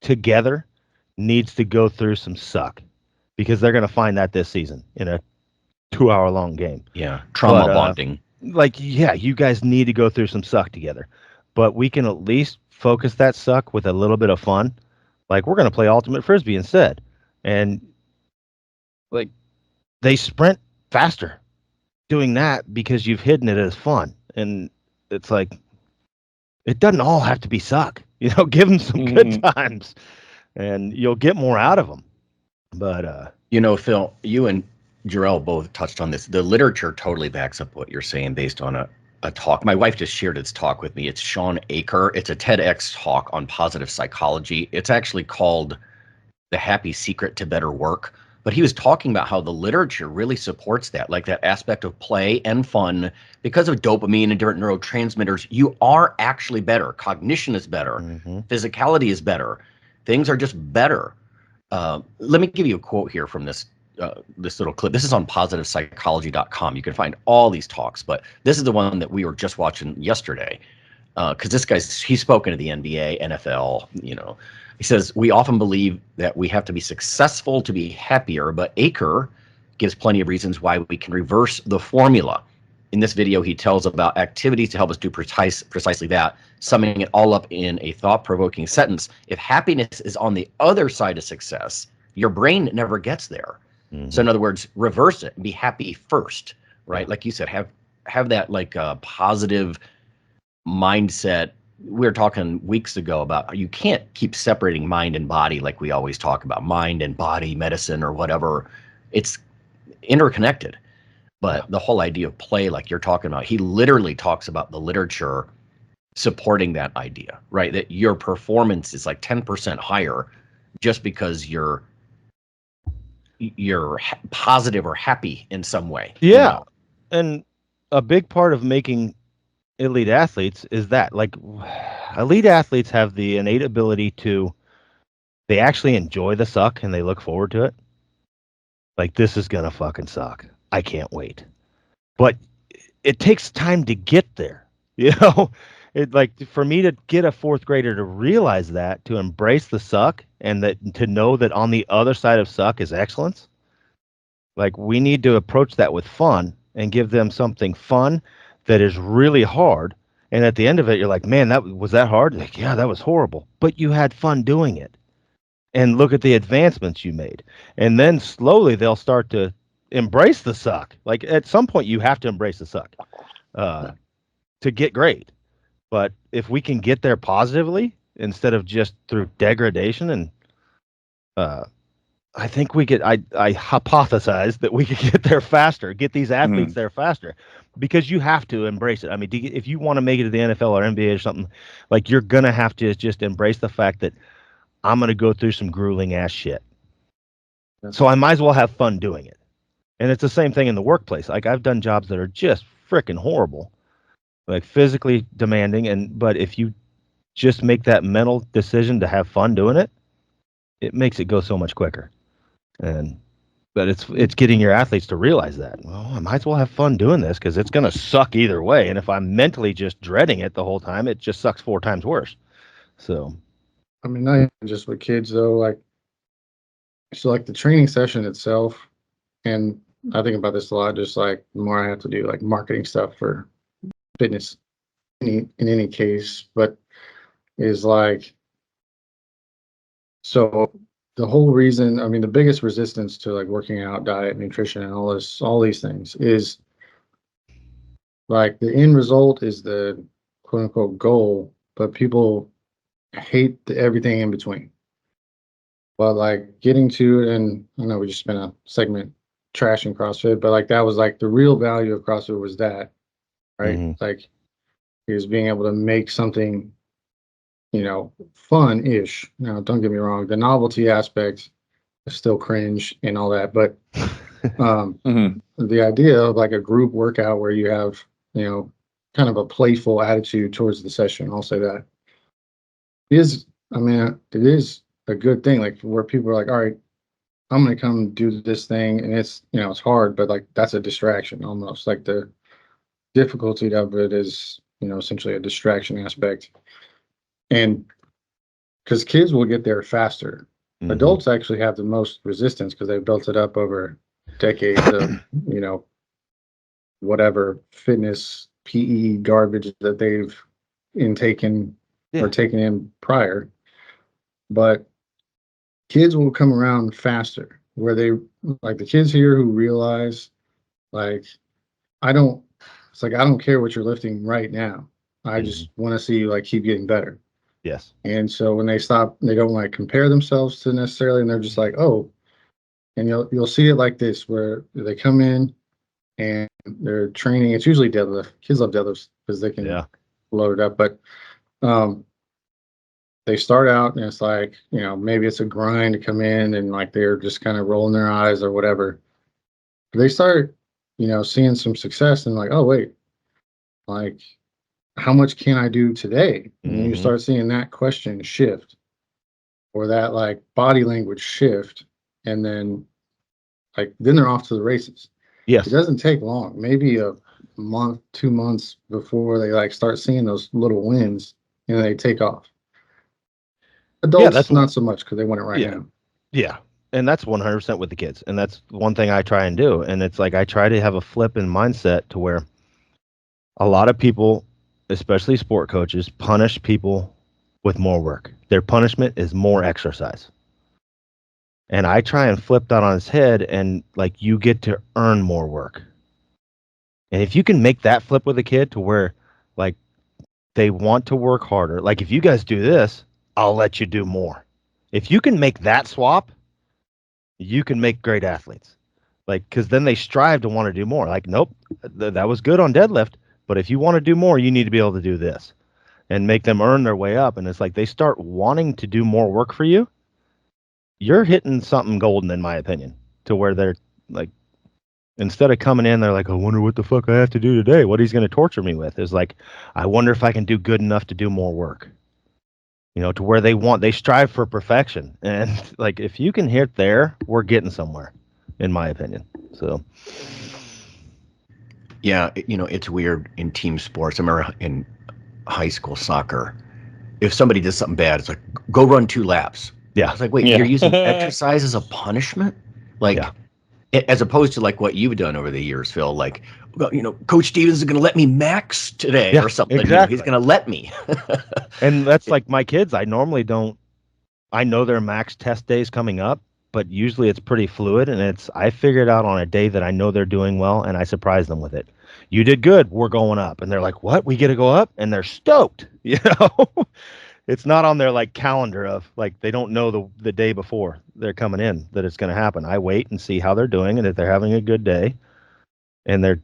together needs to go through some suck because they're going to find that this season in a 2-hour long game. Yeah, trauma But, bonding. Like, yeah, you guys need to go through some suck together, but we can at least focus that suck with a little bit of fun. Like, we're going to play ultimate frisbee instead. And like, they sprint faster doing that because you've hidden it as fun. And it's like, it doesn't all have to be suck, give them some good times and you'll get more out of them. But, Phil, you and Jarrell both touched on this. The literature totally backs up what you're saying based on a talk. My wife just shared its talk with me. It's Sean Aker. It's a TEDx talk on positive psychology. It's actually called The Happy Secret to Better Work. But he was talking about how the literature really supports that, like that aspect of play and fun. Because of dopamine and different neurotransmitters, you are actually better. Cognition is better. Physicality is better. Things are just better. Let me give you a quote here from this little clip. This is on positivepsychology.com. You can find all these talks, but this is the one that we were just watching yesterday. Because this guy's, he's spoken to the NBA, NFL, He says, we often believe that we have to be successful to be happier, but Aker gives plenty of reasons why we can reverse the formula. In this video, he tells about activities to help us do precisely that, summing it all up in a thought-provoking sentence. If happiness is on the other side of success, your brain never gets there. So in other words, reverse it and be happy first, right? Like you said, have that like positive mindset. We were talking weeks ago about you can't keep separating mind and body like we always talk about mind and body medicine or whatever. It's interconnected. But the whole idea of play, like you're talking about, he literally talks about the literature supporting that idea, right? That your performance is like 10% higher just because you're positive or happy in some way. Yeah. And a big part of making elite athletes is that, like, elite athletes have the innate ability to, they actually enjoy the suck and they look forward to it. Like, this is gonna fucking suck. I can't wait. But it takes time to get there. It, like, for me to get a fourth grader to realize that, to embrace the suck, and that to know that on the other side of suck is excellence. Like, we need to approach that with fun and give them something fun that is really hard. And at the end of it, you're like, man, was that hard? Like, yeah, that was horrible. But you had fun doing it. And look at the advancements you made. And then slowly they'll start to embrace the suck. Like, at some point, you have to embrace the suck to get great. But if we can get there positively instead of just through degradation, and I think we could, I hypothesize that we could get there faster, get these athletes there faster, because you have to embrace it. I mean, if you want to make it to the NFL or NBA or something, like, you're going to have to just embrace the fact that I'm going to go through some grueling ass shit. So I might as well have fun doing it. And it's the same thing in the workplace. Like, I've done jobs that are just freaking horrible, like physically demanding. But if you just make that mental decision to have fun doing it, it makes it go so much quicker. But it's getting your athletes to realize that, well, I might as well have fun doing this because it's going to suck either way. And if I'm mentally just dreading it the whole time, it just sucks 4 times worse. So, I mean, not even just with kids though. Like, so like the training session itself, and I think about this a lot. Just like the more I have to do like marketing stuff for fitness, in any case, but is like, so the whole reason, I mean, the biggest resistance to like working out, diet, nutrition, and all these things is like the end result is the quote unquote goal, but people hate everything in between. But like getting to it, and I know we just spent a segment trashing CrossFit, but like that was like the real value of CrossFit was that, right? Like, he was being able to make something, fun-ish. Don't get me wrong, the novelty aspect is still cringe and all that, but the idea of like a group workout where you have, kind of a playful attitude towards the session, I'll say that, it is a good thing, like where people are like, all right, I'm going to come do this thing, and it's, it's hard, but like that's a distraction almost. Like the difficulty of it is, essentially a distraction aspect. And because kids will get there faster. Adults actually have the most resistance because they've built it up over decades of, whatever fitness PE garbage that they've intaken or taken in prior. But kids will come around faster, where they, like the kids here who realize, like, I don't care what you're lifting right now. I just want to see you like keep getting better. Yes. And so when they stop, they don't like compare themselves to necessarily, and they're just like, oh, and you'll see it like this, where they come in and they're training. It's usually deadlift. Kids love deadlifts because they can load it up. But they start out and it's like, maybe it's a grind to come in and like they're just kind of rolling their eyes or whatever. They start, seeing some success and like, oh wait, like how much can I do today? And you start seeing that question shift, or that like body language shift, and then they're off to the races. Yes. It doesn't take long, maybe a month, 2 months before they like start seeing those little wins and they take off. Adults, that's not so much because they want it right now. Yeah. And that's 100% with the kids. And that's one thing I try and do. And it's like I try to have a flip in mindset to where a lot of people, especially sport coaches, punish people with more work. Their punishment is more exercise. And I try and flip that on its head, and like you get to earn more work. And if you can make that flip with a kid to where like they want to work harder, like if you guys do this, I'll let you do more. If you can make that swap, you can make great athletes. Like, because then they strive to want to do more. Like, nope, that was good on deadlift, but if you want to do more, you need to be able to do this, and make them earn their way up. And it's like they start wanting to do more work for you. You're hitting something golden, in my opinion, to where they're like, instead of coming in, they're like, I wonder what the fuck I have to do today. What he's going to torture me with is like, I wonder if I can do good enough to do more work. To where they strive for perfection. And like, if you can hit there, we're getting somewhere, in my opinion. So. Yeah. It's weird in team sports. I remember in high school soccer, if somebody did something bad, it's like, go run 2 laps. Yeah. I was like, wait, you're using exercise as a punishment? Like, as opposed to like what you've done over the years, Phil, like, well, Coach Stevens is going to let me max today or something. Exactly. He's going to let me. And that's like my kids. I normally don't. I know their max test days coming up, but usually it's pretty fluid, and I figure it out on a day that I know they're doing well, and I surprise them with it. You did good. We're going up, and they're like, "What? We get to go up?" And they're stoked. It's not on their like calendar of like they don't know the day before they're coming in that it's going to happen. I wait and see how they're doing, and if they're having a good day, and they're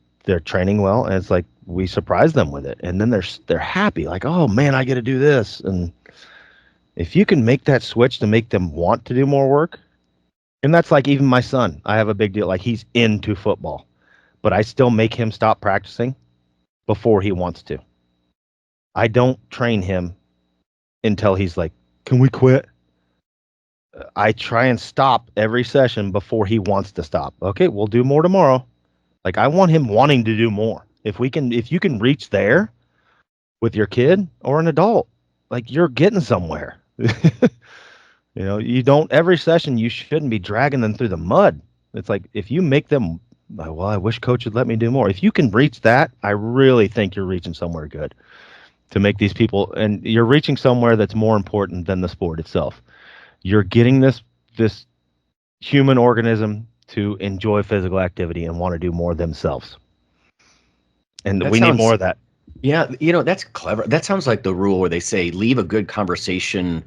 training well, and it's like we surprise them with it, and then they're happy, like, oh man, I get to do this. And if you can make that switch to make them want to do more work, and that's like even my son, I have a big deal, like he's into football, but I still make him stop practicing before he wants to. I don't train him until he's like, can we quit? I try and stop every session before he wants to stop. Okay, we'll do more tomorrow. Like I want him wanting to do more. If you can reach there with your kid or an adult, like you're getting somewhere. You don't, every session you shouldn't be dragging them through the mud. It's like if you make them, well, I wish coach would let me do more. If you can reach that, I really think you're reaching somewhere good to make these people, and you're reaching somewhere that's more important than the sport itself. You're getting this human organism to enjoy physical activity and want to do more themselves. And we need more of that. Yeah, that's clever. That sounds like the rule where they say leave a good conversation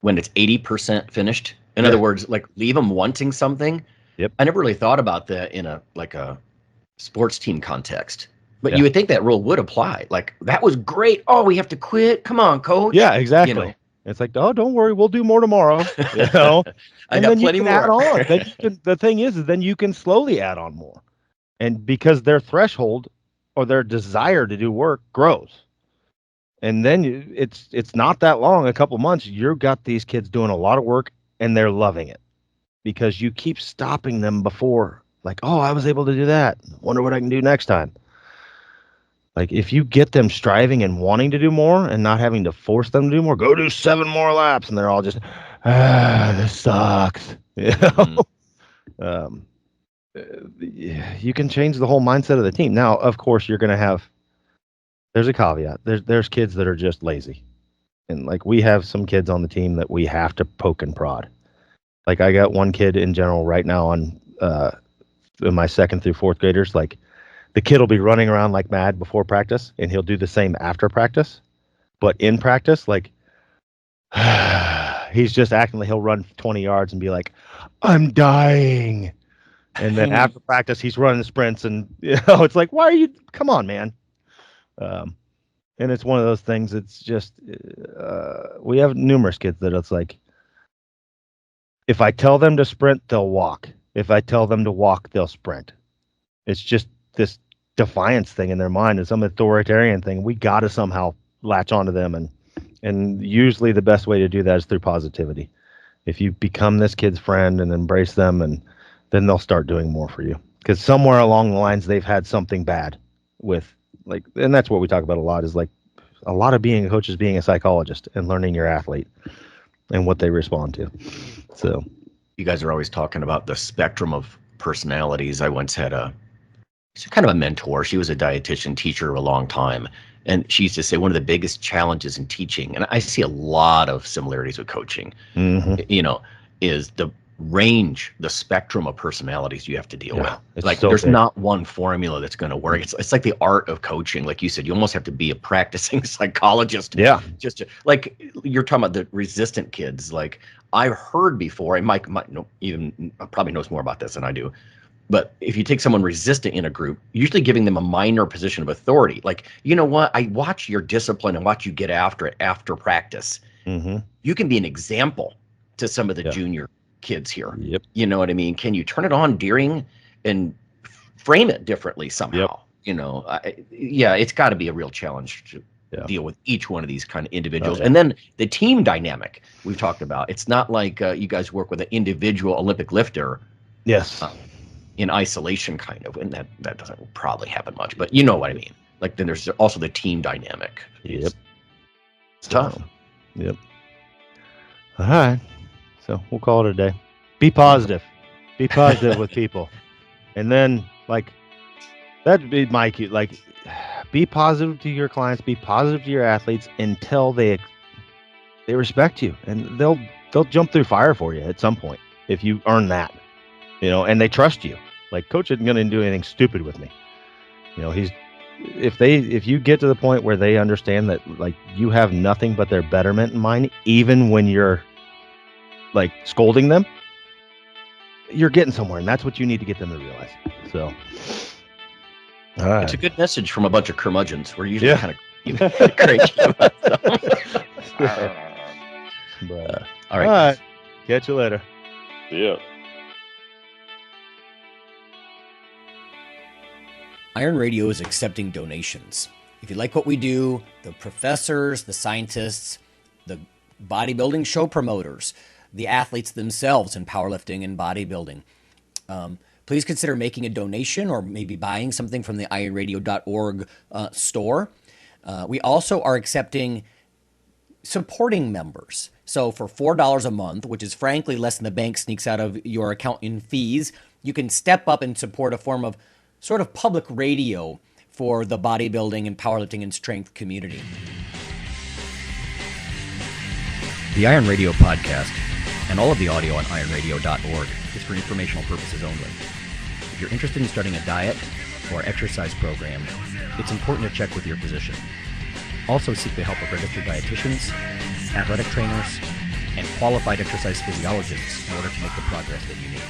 when it's 80% finished. In other words, like leave them wanting something. Yep. I never really thought about that in a sports team context. But you would think that rule would apply. Like, that was great. Oh, we have to quit. Come on, coach. Yeah, exactly. It's like, oh, don't worry, we'll do more tomorrow. I got plenty more. Add on. The thing is then you can slowly add on more. And because their threshold or their desire to do work grows. And then it's not that long, a couple months, you've got these kids doing a lot of work and they're loving it. Because you keep stopping them before, like, oh, I was able to do that. Wonder what I can do next time. Like, if you get them striving and wanting to do more and not having to force them to do more, go do 7 more laps, and they're all just, this sucks. You can change the whole mindset of the team. Now, of course, you're going to have, there's a caveat. There's kids that are just lazy. And, like, we have some kids on the team that we have to poke and prod. Like, I got one kid in general right now on in my 2nd through 4th graders, like, the kid will be running around like mad before practice, and he'll do the same after practice. But in practice, like, he's just acting like he'll run 20 yards and be like, I'm dying. And then after practice, he's running sprints, and it's like, why are you? Come on, man. And it's one of those things. It's just we have numerous kids that it's like, if I tell them to sprint, they'll walk. If I tell them to walk, they'll sprint. It's just this defiance thing in their mind, and some authoritarian thing. We got to somehow latch onto them, and usually the best way to do that is through positivity. If you become this kid's friend and embrace them, and then they'll start doing more for you. Because somewhere along the lines, they've had something bad with, like, and that's what we talk about a lot, is like a lot of being a coach is being a psychologist and learning your athlete and what they respond to. So you guys are always talking about the spectrum of personalities. I once had she's kind of a mentor. She was a dietitian teacher a long time. And she used to say one of the biggest challenges in teaching, and I see a lot of similarities with coaching, is the range, the spectrum of personalities you have to deal with. Like there's not one formula that's going to work. It's like the art of coaching. Like you said, you almost have to be a practicing psychologist. Yeah. Just to, like you're talking about the resistant kids. Like I've heard before, and Mike even probably knows more about this than I do. But if you take someone resistant in a group, usually giving them a minor position of authority, like, you know what, I watch your discipline and watch you get after it after practice. Mm-hmm. You can be an example to some of the junior kids here. Yep. You know what I mean? Can you turn it on during and frame it differently somehow? Yep. It's got to be a real challenge to deal with each one of these kind of individuals. And then the team dynamic we've talked about. It's not like you guys work with an individual Olympic lifter. Yes. In isolation, kind of, and that doesn't probably happen much, but you know what I mean. Like then there's also the team dynamic. Yep. It's tough. Yep. All right. So we'll call it a day. Be positive. Be positive with people. And then, like, that'd be my cue. Like, be positive to your clients. Be positive to your athletes until they respect you, and they'll jump through fire for you at some point if you earn that. And they trust you. Like, coach isn't going to do anything stupid with me. If you get to the point where they understand that, like, you have nothing but their betterment in mind, even when you're like scolding them, you're getting somewhere, and that's what you need to get them to realize. So, all right. It's a good message from a bunch of curmudgeons. We're usually kind of crazy about stuff. But, all right. Catch you later. See ya. Iron Radio is accepting donations. If you like what we do, the professors, the scientists, the bodybuilding show promoters, the athletes themselves in powerlifting and bodybuilding, please consider making a donation or maybe buying something from the ironradio.org store. We also are accepting supporting members. So for $4 a month, which is frankly less than the bank sneaks out of your account in fees, you can step up and support a form of sort of public radio for the bodybuilding and powerlifting and strength community. The Iron Radio podcast and all of the audio on ironradio.org is for informational purposes only. If you're interested in starting a diet or exercise program, it's important to check with your physician. Also seek the help of registered dietitians, athletic trainers, and qualified exercise physiologists in order to make the progress that you need.